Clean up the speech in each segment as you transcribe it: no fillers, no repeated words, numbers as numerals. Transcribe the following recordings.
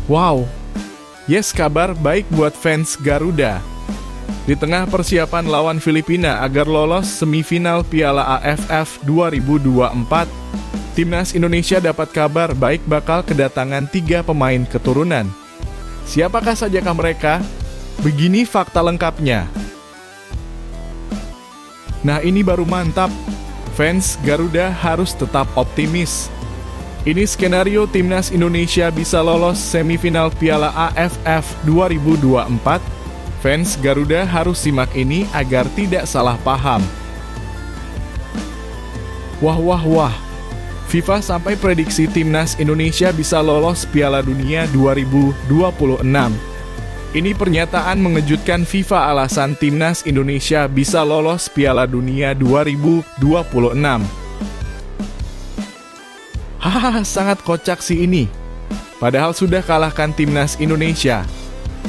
Wow, yes, kabar baik buat fans Garuda. Di tengah persiapan lawan Filipina agar lolos semifinal Piala AFF 2024, Timnas Indonesia dapat kabar baik bakal kedatangan 3 pemain keturunan. Siapakah sajakah mereka? Begini fakta lengkapnya. Nah, ini baru mantap. Fans Garuda harus tetap optimis. Ini skenario Timnas Indonesia bisa lolos semifinal Piala AFF 2024. Fans Garuda harus simak ini agar tidak salah paham. Wah. FIFA sampai prediksi Timnas Indonesia bisa lolos Piala Dunia 2026. Ini pernyataan mengejutkan FIFA alasan Timnas Indonesia bisa lolos Piala Dunia 2026. Hahaha, sangat kocak sih ini. Padahal sudah kalahkan Timnas Indonesia.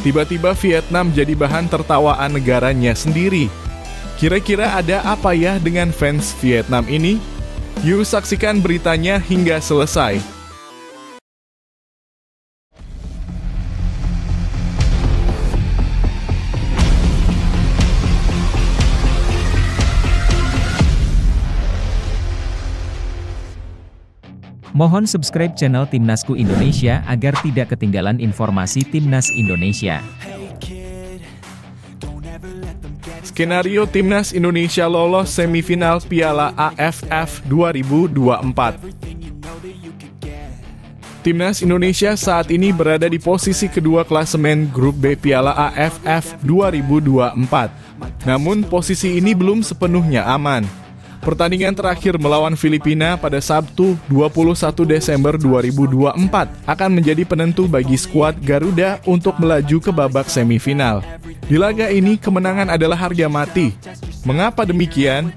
Tiba-tiba Vietnam jadi bahan tertawaan negaranya sendiri. Kira-kira ada apa ya dengan fans Vietnam ini? Yuk saksikan beritanya hingga selesai. Mohon subscribe channel Timnasku Indonesia agar tidak ketinggalan informasi Timnas Indonesia. Skenario Timnas Indonesia lolos semifinal Piala AFF 2024. Timnas Indonesia saat ini berada di posisi kedua klasemen grup B Piala AFF 2024. Namun posisi ini belum sepenuhnya aman. Pertandingan terakhir melawan Filipina pada Sabtu 21 Desember 2024 akan menjadi penentu bagi skuad Garuda untuk melaju ke babak semifinal. Di laga ini kemenangan adalah harga mati. Mengapa demikian?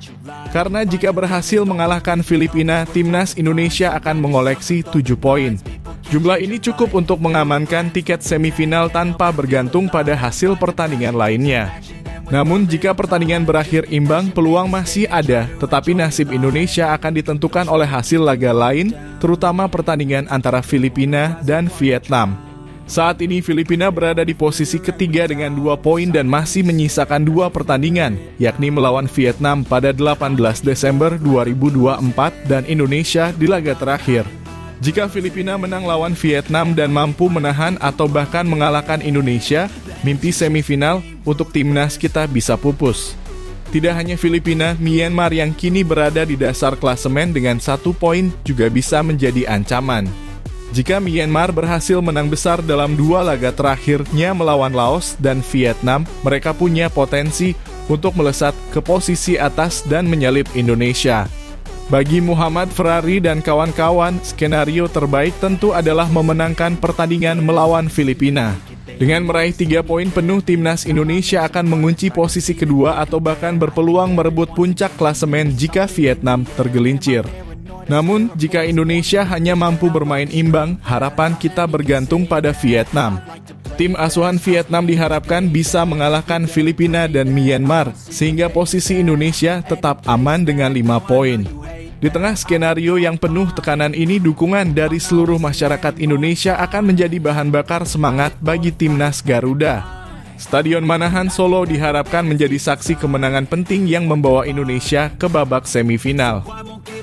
Karena jika berhasil mengalahkan Filipina, Timnas Indonesia akan mengoleksi 7 poin. Jumlah ini cukup untuk mengamankan tiket semifinal tanpa bergantung pada hasil pertandingan lainnya. Namun jika pertandingan berakhir imbang, peluang masih ada, tetapi nasib Indonesia akan ditentukan oleh hasil laga lain, terutama pertandingan antara Filipina dan Vietnam. Saat ini Filipina berada di posisi ketiga dengan 2 poin dan masih menyisakan 2 pertandingan, yakni melawan Vietnam pada 18 Desember 2024 dan Indonesia di laga terakhir. Jika Filipina menang lawan Vietnam dan mampu menahan atau bahkan mengalahkan Indonesia, mimpi semifinal untuk timnas kita bisa pupus. Tidak hanya Filipina, Myanmar yang kini berada di dasar klasemen dengan 1 poin juga bisa menjadi ancaman. Jika Myanmar berhasil menang besar dalam 2 laga terakhirnya melawan Laos dan Vietnam, mereka punya potensi untuk melesat ke posisi atas dan menyalip Indonesia. Bagi Muhammad Ferrari dan kawan-kawan, skenario terbaik tentu adalah memenangkan pertandingan melawan Filipina. Dengan meraih 3 poin penuh, Timnas Indonesia akan mengunci posisi kedua atau bahkan berpeluang merebut puncak klasemen jika Vietnam tergelincir. Namun, jika Indonesia hanya mampu bermain imbang, harapan kita bergantung pada Vietnam. Tim asuhan Vietnam diharapkan bisa mengalahkan Filipina dan Myanmar, sehingga posisi Indonesia tetap aman dengan 5 poin. Di tengah skenario yang penuh tekanan ini, dukungan dari seluruh masyarakat Indonesia akan menjadi bahan bakar semangat bagi Timnas Garuda. Stadion Manahan Solo diharapkan menjadi saksi kemenangan penting yang membawa Indonesia ke babak semifinal.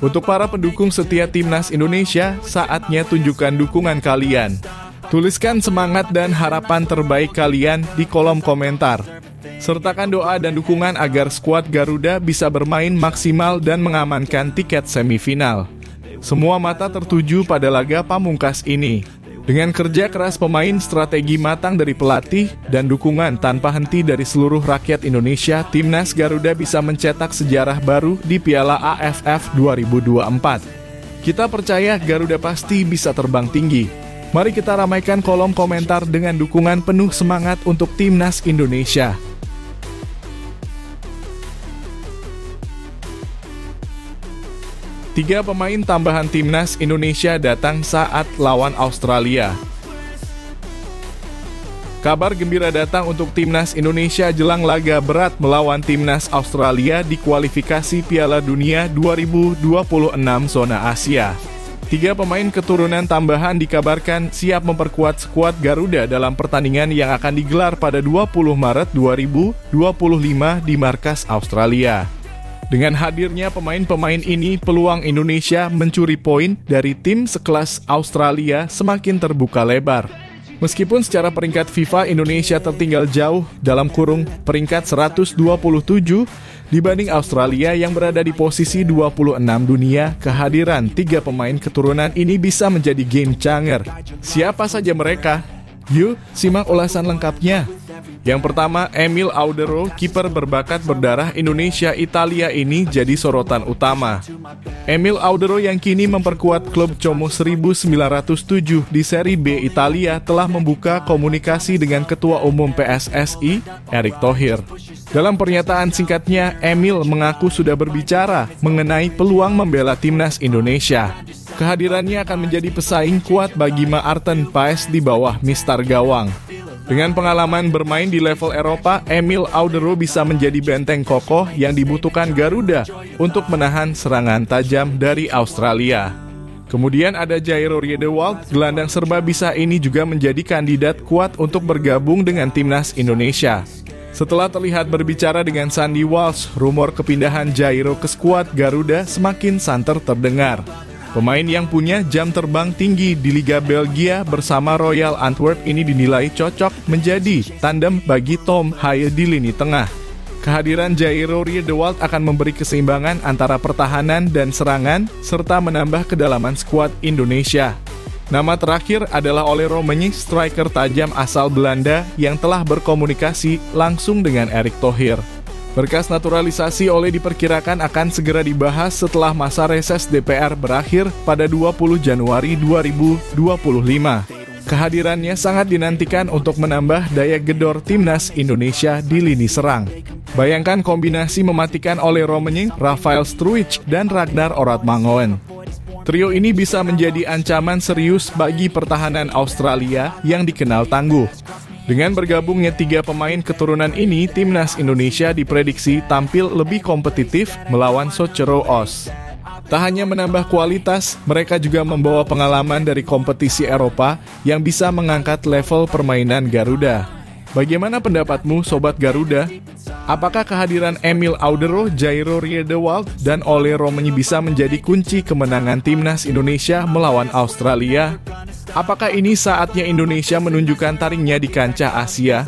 Untuk para pendukung setia Timnas Indonesia, saatnya tunjukkan dukungan kalian. Tuliskan semangat dan harapan terbaik kalian di kolom komentar. Sertakan doa dan dukungan agar skuad Garuda bisa bermain maksimal dan mengamankan tiket semifinal. Semua mata tertuju pada laga pamungkas ini. Dengan kerja keras pemain, strategi matang dari pelatih, dan dukungan tanpa henti dari seluruh rakyat Indonesia, Timnas Garuda bisa mencetak sejarah baru di Piala AFF 2024. Kita percaya Garuda pasti bisa terbang tinggi. Mari kita ramaikan kolom komentar dengan dukungan penuh semangat untuk Timnas Indonesia. Tiga pemain tambahan Timnas Indonesia datang saat lawan Australia. Kabar gembira datang untuk Timnas Indonesia jelang laga berat melawan Timnas Australia di kualifikasi Piala Dunia 2026 zona Asia. 3 pemain keturunan tambahan dikabarkan siap memperkuat skuad Garuda dalam pertandingan yang akan digelar pada 20 Maret 2025 di markas Australia. Dengan hadirnya pemain-pemain ini, peluang Indonesia mencuri poin dari tim sekelas Australia semakin terbuka lebar. Meskipun secara peringkat FIFA Indonesia tertinggal jauh dalam kurung peringkat 127 dibanding Australia yang berada di posisi 26 dunia, kehadiran 3 pemain keturunan ini bisa menjadi game changer. Siapa saja mereka? Yuk, simak ulasan lengkapnya. Yang pertama, Emil Audero, kiper berbakat berdarah Indonesia-Italia ini jadi sorotan utama. Emil Audero yang kini memperkuat klub Como 1907 di Serie B Italia telah membuka komunikasi dengan Ketua Umum PSSI, Erick Thohir. Dalam pernyataan singkatnya, Emil mengaku sudah berbicara mengenai peluang membela timnas Indonesia. Kehadirannya akan menjadi pesaing kuat bagi Maarten Paes di bawah Mister Gawang. Dengan pengalaman bermain di level Eropa, Emil Audero bisa menjadi benteng kokoh yang dibutuhkan Garuda untuk menahan serangan tajam dari Australia. Kemudian ada Jairo Riedewald, gelandang serba bisa ini juga menjadi kandidat kuat untuk bergabung dengan timnas Indonesia. Setelah terlihat berbicara dengan Sandy Walsh, rumor kepindahan Jairo ke skuad Garuda semakin santer terdengar. Pemain yang punya jam terbang tinggi di Liga Belgia bersama Royal Antwerp ini dinilai cocok menjadi tandem bagi Tom Haye di lini tengah. Kehadiran Jairo Riedewald akan memberi keseimbangan antara pertahanan dan serangan serta menambah kedalaman skuad Indonesia. Nama terakhir adalah Ole Romenig, striker tajam asal Belanda yang telah berkomunikasi langsung dengan Erick Thohir. Berkas naturalisasi Ole diperkirakan akan segera dibahas setelah masa reses DPR berakhir pada 20 Januari 2025. Kehadirannya sangat dinantikan untuk menambah daya gedor timnas Indonesia di lini serang. Bayangkan kombinasi mematikan Ole Romenig, Rafael Struijk, dan Ragnar Oratmangoen. Trio ini bisa menjadi ancaman serius bagi pertahanan Australia yang dikenal tangguh. Dengan bergabungnya 3 pemain keturunan ini, timnas Indonesia diprediksi tampil lebih kompetitif melawan Seychelles. Tak hanya menambah kualitas, mereka juga membawa pengalaman dari kompetisi Eropa yang bisa mengangkat level permainan Garuda. Bagaimana pendapatmu, Sobat Garuda? Apakah kehadiran Emil Audero, Jairo Riedewald, dan Ole Romenig bisa menjadi kunci kemenangan timnas Indonesia melawan Australia? Apakah ini saatnya Indonesia menunjukkan taringnya di kancah Asia?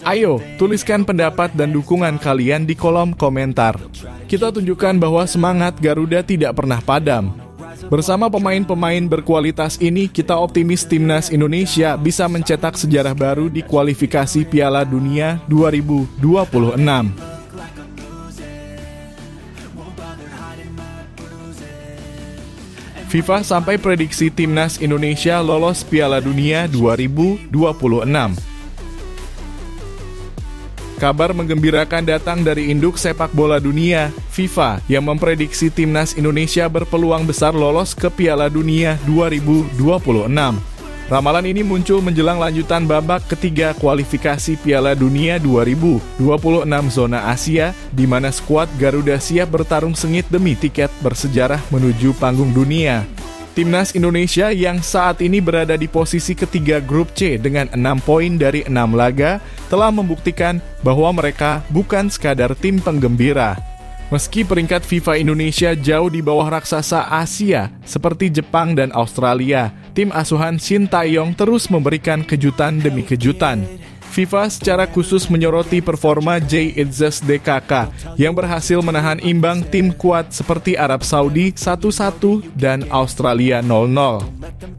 Ayo, tuliskan pendapat dan dukungan kalian di kolom komentar. Kita tunjukkan bahwa semangat Garuda tidak pernah padam. Bersama pemain-pemain berkualitas ini, kita optimis timnas Indonesia bisa mencetak sejarah baru di kualifikasi Piala Dunia 2026. FIFA sampai prediksi timnas Indonesia lolos Piala Dunia 2026. Kabar menggembirakan datang dari induk sepak bola dunia, FIFA, yang memprediksi timnas Indonesia berpeluang besar lolos ke Piala Dunia 2026. Ramalan ini muncul menjelang lanjutan babak ketiga kualifikasi Piala Dunia 2026 zona Asia, di mana skuad Garuda siap bertarung sengit demi tiket bersejarah menuju panggung dunia. Timnas Indonesia yang saat ini berada di posisi ketiga grup C dengan 6 poin dari 6 laga telah membuktikan bahwa mereka bukan sekadar tim penggembira. Meski peringkat FIFA Indonesia jauh di bawah raksasa Asia seperti Jepang dan Australia, tim asuhan Shin Tae-yong terus memberikan kejutan demi kejutan. FIFA secara khusus menyoroti performa Jay Itzes DKK yang berhasil menahan imbang tim kuat seperti Arab Saudi 1-1 dan Australia 0-0.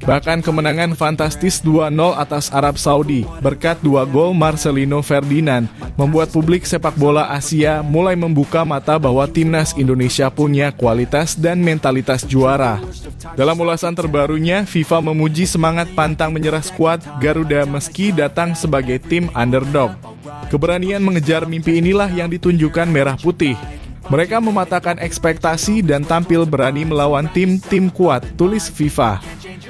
Bahkan kemenangan fantastis 2-0 atas Arab Saudi berkat 2 gol Marcelino Ferdinand membuat publik sepak bola Asia mulai membuka mata bahwa timnas Indonesia punya kualitas dan mentalitas juara. Dalam ulasan terbarunya, FIFA memuji semangat pantang menyerah skuad Garuda meski datang sebagai tim underdog. Keberanian mengejar mimpi inilah yang ditunjukkan Merah Putih. Mereka mematahkan ekspektasi dan tampil berani melawan tim-tim kuat, tulis FIFA.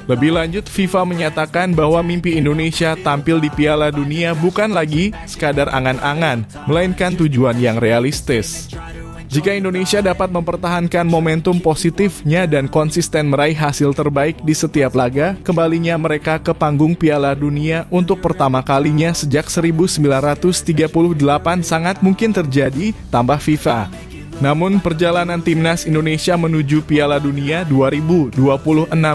Lebih lanjut, FIFA menyatakan bahwa mimpi Indonesia tampil di Piala Dunia bukan lagi sekadar angan-angan, melainkan tujuan yang realistis. Jika Indonesia dapat mempertahankan momentum positifnya dan konsisten meraih hasil terbaik di setiap laga, kembalinya mereka ke panggung Piala Dunia untuk pertama kalinya sejak 1938 sangat mungkin terjadi, tambah FIFA. Namun perjalanan timnas Indonesia menuju Piala Dunia 2026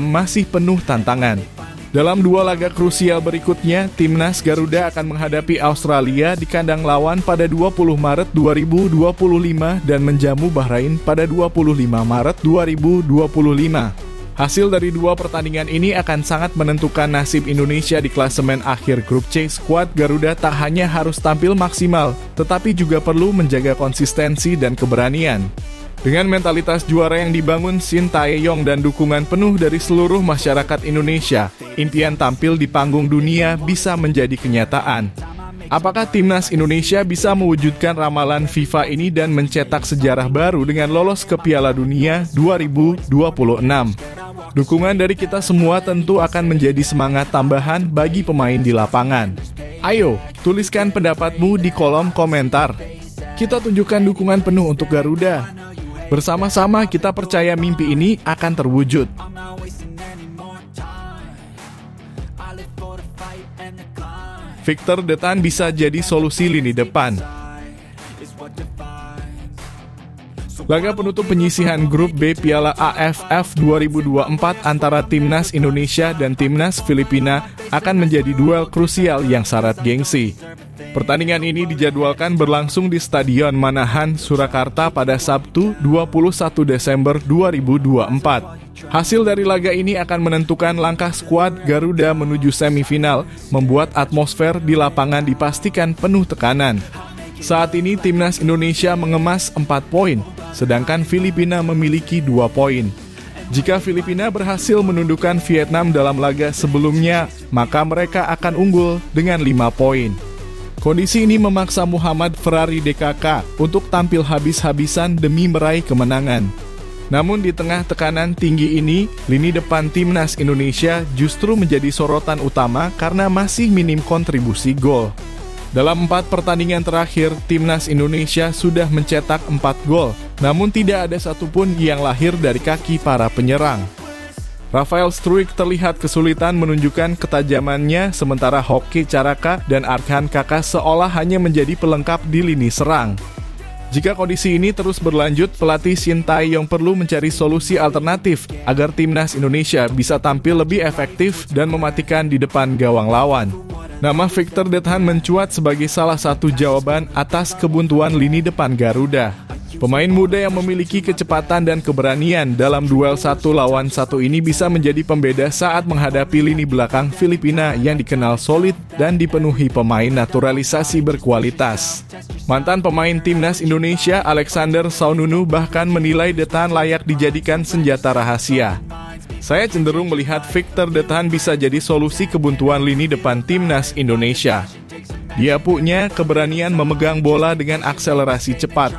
masih penuh tantangan. Dalam 2 laga krusial berikutnya, timnas Garuda akan menghadapi Australia di kandang lawan pada 20 Maret 2025 dan menjamu Bahrain pada 25 Maret 2025. Hasil dari 2 pertandingan ini akan sangat menentukan nasib Indonesia di klasemen akhir grup C. Skuad Garuda tak hanya harus tampil maksimal, tetapi juga perlu menjaga konsistensi dan keberanian. Dengan mentalitas juara yang dibangun Shin Tae-yong dan dukungan penuh dari seluruh masyarakat Indonesia, impian tampil di panggung dunia bisa menjadi kenyataan. Apakah timnas Indonesia bisa mewujudkan ramalan FIFA ini dan mencetak sejarah baru dengan lolos ke Piala Dunia 2026? Dukungan dari kita semua tentu akan menjadi semangat tambahan bagi pemain di lapangan. Ayo, tuliskan pendapatmu di kolom komentar. Kita tunjukkan dukungan penuh untuk Garuda. Bersama-sama kita percaya mimpi ini akan terwujud. Victor Detan bisa jadi solusi lini depan. Laga penutup penyisihan grup B Piala AFF 2024 antara Timnas Indonesia dan Timnas Filipina akan menjadi duel krusial yang syarat gengsi. Pertandingan ini dijadwalkan berlangsung di Stadion Manahan, Surakarta pada Sabtu 21 Desember 2024. Hasil dari laga ini akan menentukan langkah skuad Garuda menuju semifinal, membuat atmosfer di lapangan dipastikan penuh tekanan. Saat ini Timnas Indonesia mengemas 4 poin, sedangkan Filipina memiliki 2 poin. Jika Filipina berhasil menundukkan Vietnam dalam laga sebelumnya, maka mereka akan unggul dengan 5 poin. Kondisi ini memaksa Muhammad Ferrari DKK untuk tampil habis-habisan demi meraih kemenangan. Namun di tengah tekanan tinggi ini, lini depan Timnas Indonesia justru menjadi sorotan utama karena masih minim kontribusi gol. Dalam 4 pertandingan terakhir, Timnas Indonesia sudah mencetak 4 gol, namun tidak ada satupun yang lahir dari kaki para penyerang. Rafael Struijk terlihat kesulitan menunjukkan ketajamannya, sementara Hoki Caraka dan Arkan Kakak seolah hanya menjadi pelengkap di lini serang. Jika kondisi ini terus berlanjut, pelatih Shin Tae-yong perlu mencari solusi alternatif agar Timnas Indonesia bisa tampil lebih efektif dan mematikan di depan gawang lawan. Nama Victor Detan mencuat sebagai salah satu jawaban atas kebuntuan lini depan Garuda. Pemain muda yang memiliki kecepatan dan keberanian dalam duel 1 lawan 1 ini bisa menjadi pembeda saat menghadapi lini belakang Filipina yang dikenal solid dan dipenuhi pemain naturalisasi berkualitas. Mantan pemain Timnas Indonesia Alexander Saununu bahkan menilai Detan layak dijadikan senjata rahasia. Saya cenderung melihat Victor Detan bisa jadi solusi kebuntuan lini depan Timnas Indonesia. Dia punya keberanian memegang bola dengan akselerasi cepat.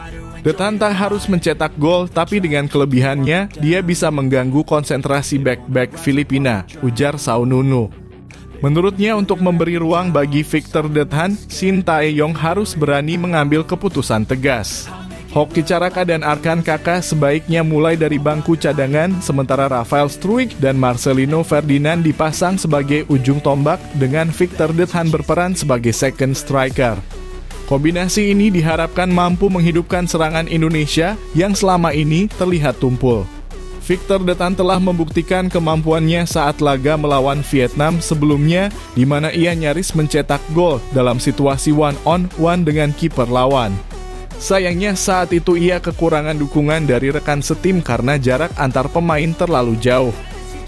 Detan tak harus mencetak gol, tapi dengan kelebihannya, dia bisa mengganggu konsentrasi bek-bek Filipina, ujar Saununu. Menurutnya untuk memberi ruang bagi Victor Detan, Shin Tae-yong harus berani mengambil keputusan tegas. Hoki Caraka dan Arkan Kakak sebaiknya mulai dari bangku cadangan, sementara Rafael Struijk dan Marcelino Ferdinand dipasang sebagai ujung tombak dengan Victor Detan berperan sebagai second striker. Kombinasi ini diharapkan mampu menghidupkan serangan Indonesia yang selama ini terlihat tumpul. Victor Detan telah membuktikan kemampuannya saat laga melawan Vietnam sebelumnya, di mana ia nyaris mencetak gol dalam situasi one-on-one dengan kiper lawan. Sayangnya saat itu ia kekurangan dukungan dari rekan setim karena jarak antar pemain terlalu jauh.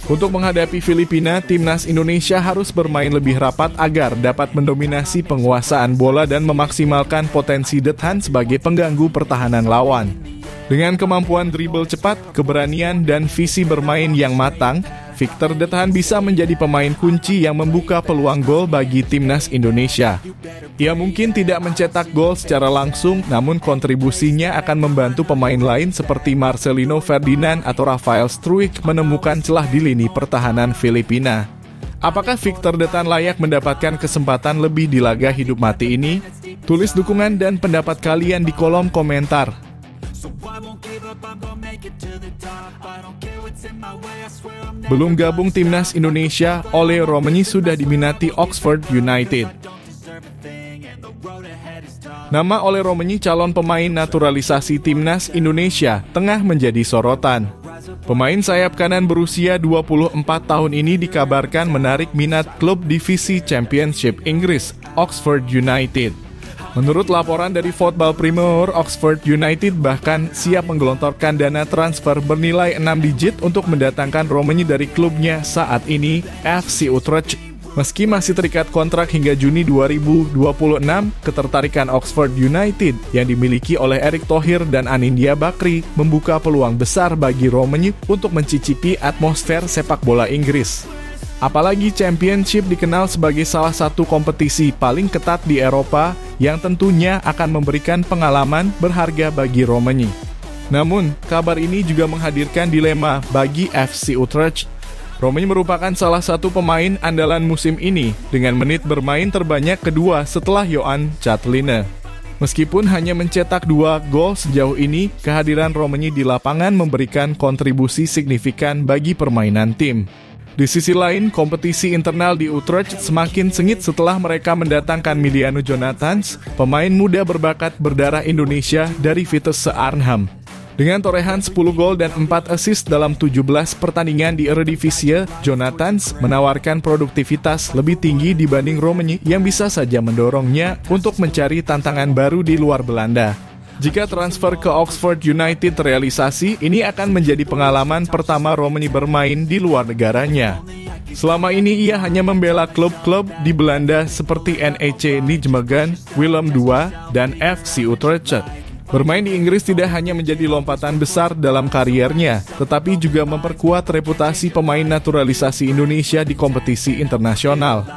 Untuk menghadapi Filipina, Timnas Indonesia harus bermain lebih rapat agar dapat mendominasi penguasaan bola dan memaksimalkan potensi Detan sebagai pengganggu pertahanan lawan. Dengan kemampuan dribble cepat, keberanian, dan visi bermain yang matang, Victor Detan bisa menjadi pemain kunci yang membuka peluang gol bagi Timnas Indonesia. Ia mungkin tidak mencetak gol secara langsung, namun kontribusinya akan membantu pemain lain seperti Marcelino Ferdinand atau Rafael Struijk menemukan celah di lini pertahanan Filipina. Apakah Victor Detan layak mendapatkan kesempatan lebih di laga hidup mati ini? Tulis dukungan dan pendapat kalian di kolom komentar. Belum gabung timnas Indonesia, Ole Romani sudah diminati Oxford United. Nama Ole Romani calon pemain naturalisasi timnas Indonesia tengah menjadi sorotan. Pemain sayap kanan berusia 24 tahun ini dikabarkan menarik minat klub divisi Championship Inggris, Oxford United. Menurut laporan dari Football Premier, Oxford United bahkan siap menggelontorkan dana transfer bernilai 6 digit untuk mendatangkan Romani dari klubnya saat ini, FC Utrecht. Meski masih terikat kontrak hingga Juni 2026, ketertarikan Oxford United yang dimiliki oleh Erick Thohir dan Anindya Bakri membuka peluang besar bagi Romani untuk mencicipi atmosfer sepak bola Inggris. Apalagi Championship dikenal sebagai salah satu kompetisi paling ketat di Eropa yang tentunya akan memberikan pengalaman berharga bagi Romani. Namun, kabar ini juga menghadirkan dilema bagi FC Utrecht. Romani merupakan salah satu pemain andalan musim ini dengan menit bermain terbanyak kedua setelah Johan Catline. Meskipun hanya mencetak 2 gol sejauh ini, kehadiran Romani di lapangan memberikan kontribusi signifikan bagi permainan tim. Di sisi lain, kompetisi internal di Utrecht semakin sengit setelah mereka mendatangkan Miliano Jonathans, pemain muda berbakat berdarah Indonesia dari Vitesse Arnhem. Dengan torehan 10 gol dan 4 assist dalam 17 pertandingan di Eredivisie, Jonathans menawarkan produktivitas lebih tinggi dibanding Romani yang bisa saja mendorongnya untuk mencari tantangan baru di luar Belanda. Jika transfer ke Oxford United terrealisasi, ini akan menjadi pengalaman pertama Romani bermain di luar negaranya. Selama ini ia hanya membela klub-klub di Belanda seperti NEC Nijmegen, Willem II, dan FC Utrecht. Bermain di Inggris tidak hanya menjadi lompatan besar dalam kariernya, tetapi juga memperkuat reputasi pemain naturalisasi Indonesia di kompetisi internasional.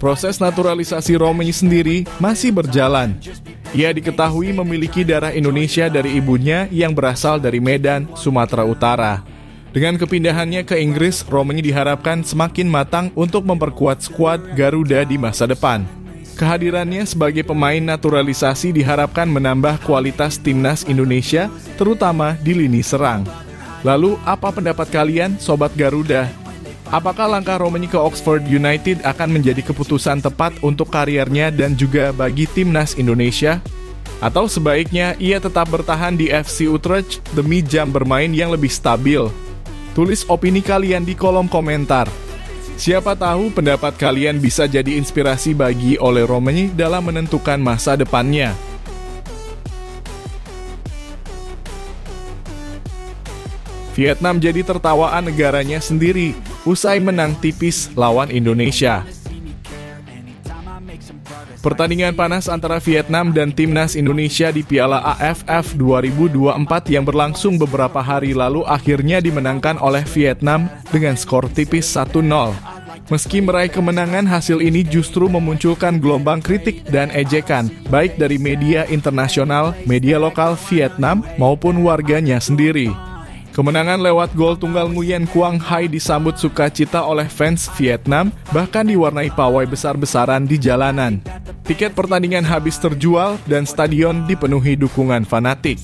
Proses naturalisasi Romani sendiri masih berjalan. Ia diketahui memiliki darah Indonesia dari ibunya yang berasal dari Medan, Sumatera Utara. Dengan kepindahannya ke Inggris, Romani diharapkan semakin matang untuk memperkuat skuad Garuda di masa depan. Kehadirannya sebagai pemain naturalisasi diharapkan menambah kualitas timnas Indonesia, terutama di lini serang. Lalu, apa pendapat kalian, Sobat Garuda? Apakah langkah Romani ke Oxford United akan menjadi keputusan tepat untuk kariernya dan juga bagi timnas Indonesia? Atau sebaiknya ia tetap bertahan di FC Utrecht demi jam bermain yang lebih stabil? Tulis opini kalian di kolom komentar. Siapa tahu pendapat kalian bisa jadi inspirasi bagi Ole Romani dalam menentukan masa depannya. Vietnam jadi tertawaan negaranya sendiri usai menang tipis lawan Indonesia. Pertandingan panas antara Vietnam dan timnas Indonesia di Piala AFF 2024 yang berlangsung beberapa hari lalu akhirnya dimenangkan oleh Vietnam dengan skor tipis 1-0. Meski meraih kemenangan, hasil ini justru memunculkan gelombang kritik dan ejekan, baik dari media internasional, media lokal Vietnam, maupun warganya sendiri. Kemenangan lewat gol tunggal Nguyen Quang Hai disambut sukacita oleh fans Vietnam, bahkan diwarnai pawai besar-besaran di jalanan. Tiket pertandingan habis terjual dan stadion dipenuhi dukungan fanatik.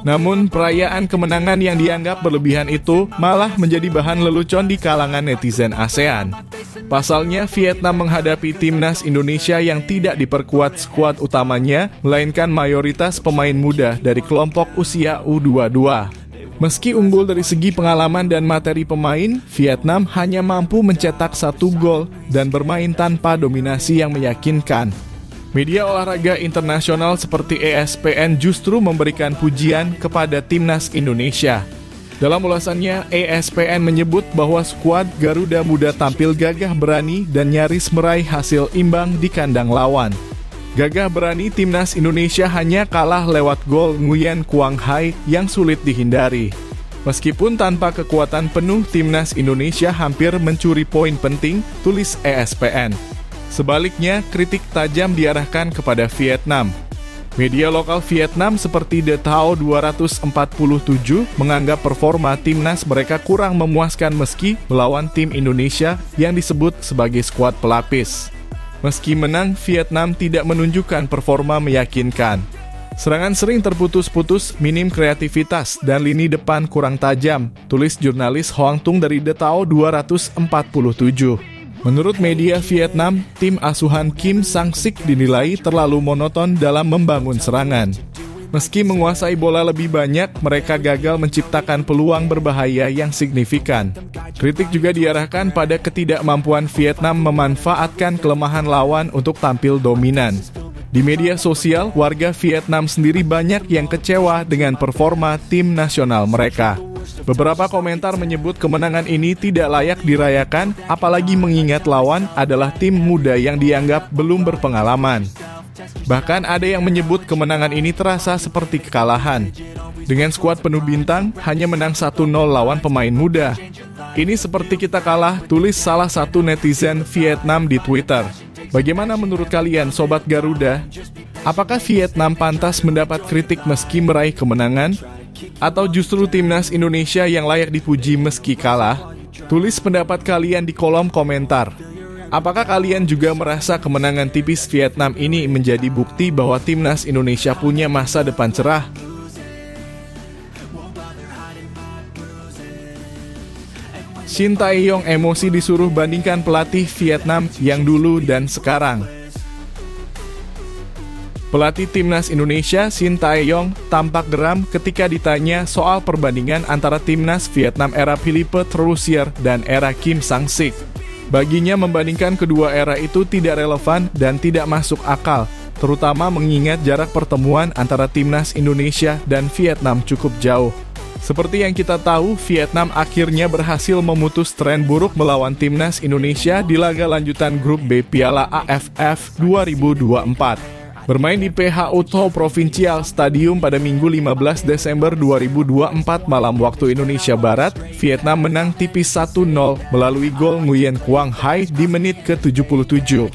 Namun, perayaan kemenangan yang dianggap berlebihan itu malah menjadi bahan lelucon di kalangan netizen ASEAN. Pasalnya, Vietnam menghadapi timnas Indonesia yang tidak diperkuat skuad utamanya, melainkan mayoritas pemain muda dari kelompok usia U22. Meski unggul dari segi pengalaman dan materi pemain, Vietnam hanya mampu mencetak 1 gol dan bermain tanpa dominasi yang meyakinkan. Media olahraga internasional seperti ESPN justru memberikan pujian kepada timnas Indonesia. Dalam ulasannya, ESPN menyebut bahwa skuad Garuda Muda tampil gagah berani dan nyaris meraih hasil imbang di kandang lawan. Gagah berani timnas Indonesia hanya kalah lewat gol Nguyen Quang Hai yang sulit dihindari. Meskipun tanpa kekuatan penuh, timnas Indonesia hampir mencuri poin penting, tulis ESPN. Sebaliknya, kritik tajam diarahkan kepada Vietnam. Media lokal Vietnam seperti The Tao 247 menganggap performa timnas mereka kurang memuaskan meski melawan tim Indonesia yang disebut sebagai skuad pelapis. Meski menang, Vietnam tidak menunjukkan performa meyakinkan. Serangan sering terputus-putus, minim kreativitas, dan lini depan kurang tajam, tulis jurnalis Hoang Tung dari The Tao 247. Menurut media Vietnam, tim asuhan Kim Sang-sik dinilai terlalu monoton dalam membangun serangan. Meski menguasai bola lebih banyak, mereka gagal menciptakan peluang berbahaya yang signifikan. Kritik juga diarahkan pada ketidakmampuan Vietnam memanfaatkan kelemahan lawan untuk tampil dominan. Di media sosial, warga Vietnam sendiri banyak yang kecewa dengan performa tim nasional mereka. Beberapa komentar menyebut kemenangan ini tidak layak dirayakan, apalagi mengingat lawan adalah tim muda yang dianggap belum berpengalaman. Bahkan ada yang menyebut kemenangan ini terasa seperti kekalahan. Dengan skuad penuh bintang, hanya menang 1-0 lawan pemain muda. Ini seperti kita kalah, tulis salah satu netizen Vietnam di Twitter. Bagaimana menurut kalian, Sobat Garuda? Apakah Vietnam pantas mendapat kritik meski meraih kemenangan? Atau justru timnas Indonesia yang layak dipuji meski kalah? Tulis pendapat kalian di kolom komentar. Apakah kalian juga merasa kemenangan tipis Vietnam ini menjadi bukti bahwa timnas Indonesia punya masa depan cerah? Shin Tae-yong emosi disuruh bandingkan pelatih Vietnam yang dulu dan sekarang. Pelatih timnas Indonesia Shin Tae-yong tampak geram ketika ditanya soal perbandingan antara timnas Vietnam era Philippe Troussier dan era Kim Sang-sik. Baginya membandingkan kedua era itu tidak relevan dan tidak masuk akal, terutama mengingat jarak pertemuan antara timnas Indonesia dan Vietnam cukup jauh. Seperti yang kita tahu, Vietnam akhirnya berhasil memutus tren buruk melawan timnas Indonesia di laga lanjutan grup B Piala AFF 2024. Bermain di PHU Tho Provincial Stadium pada Minggu 15 Desember 2024 malam waktu Indonesia Barat, Vietnam menang tipis 1-0 melalui gol Nguyen Quang Hai di menit ke-77.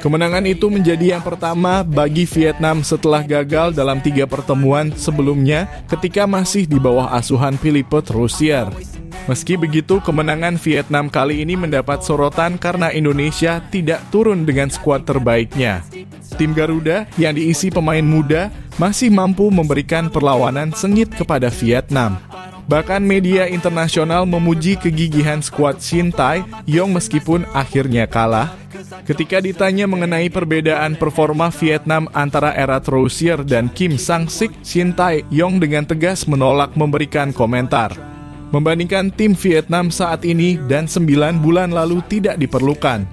Kemenangan itu menjadi yang pertama bagi Vietnam setelah gagal dalam 3 pertemuan sebelumnya ketika masih di bawah asuhan Philippe Troussier. Meski begitu, kemenangan Vietnam kali ini mendapat sorotan karena Indonesia tidak turun dengan skuad terbaiknya. Tim Garuda yang diisi pemain muda masih mampu memberikan perlawanan sengit kepada Vietnam. Bahkan media internasional memuji kegigihan skuad Shin Tae-yong meskipun akhirnya kalah. Ketika ditanya mengenai perbedaan performa Vietnam antara era Troussier dan Kim Sang-sik, Shin Tae-yong dengan tegas menolak memberikan komentar. Membandingkan tim Vietnam saat ini dan 9 bulan lalu tidak diperlukan.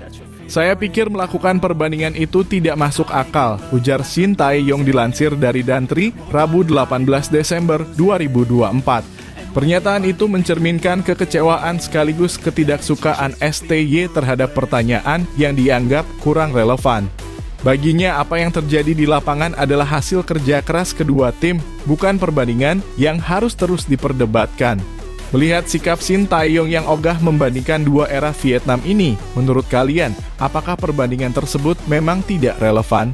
Saya pikir melakukan perbandingan itu tidak masuk akal, ujar Shin Tae-yong dilansir dari Dantri, Rabu 18 Desember 2024. Pernyataan itu mencerminkan kekecewaan sekaligus ketidaksukaan STY terhadap pertanyaan yang dianggap kurang relevan. Baginya, apa yang terjadi di lapangan adalah hasil kerja keras kedua tim, bukan perbandingan yang harus terus diperdebatkan. Melihat sikap Shin Tae-yong yang ogah membandingkan dua era Vietnam ini, menurut kalian, apakah perbandingan tersebut memang tidak relevan?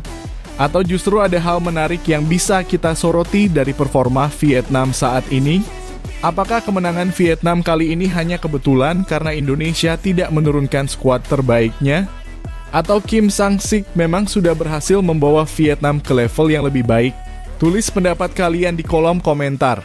Atau justru ada hal menarik yang bisa kita soroti dari performa Vietnam saat ini? Apakah kemenangan Vietnam kali ini hanya kebetulan karena Indonesia tidak menurunkan skuad terbaiknya? Atau Kim Sang-sik memang sudah berhasil membawa Vietnam ke level yang lebih baik? Tulis pendapat kalian di kolom komentar.